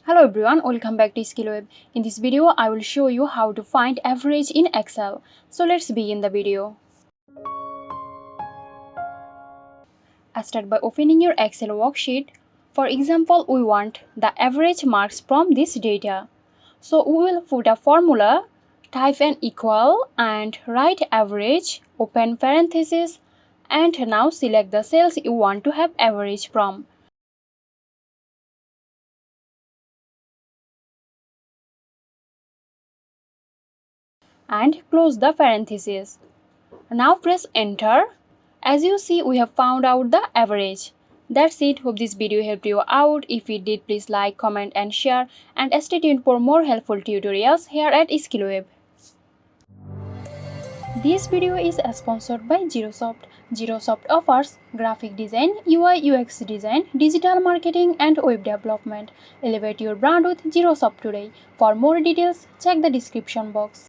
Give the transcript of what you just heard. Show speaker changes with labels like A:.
A: Hello everyone, welcome back to ExcelSheet. In this video, I will show you how to find average in Excel. So let's begin the video. Start by opening your Excel worksheet. For example, we want the average marks from this data. So we will put a formula, type an equal and write average, open parenthesis, and now select the cells you want to have average from. And close the parenthesis. Now press enter. As you see, we have found out the average. That's it. Hope this video helped you out. If it did, please like, comment and share, and stay tuned for more helpful tutorials here at ExcelSheet. This video is sponsored by Zerosoft. Zerosoft offers graphic design, UI UX design, digital marketing and web development. Elevate your brand with Zerosoft today. For more details, check the description box.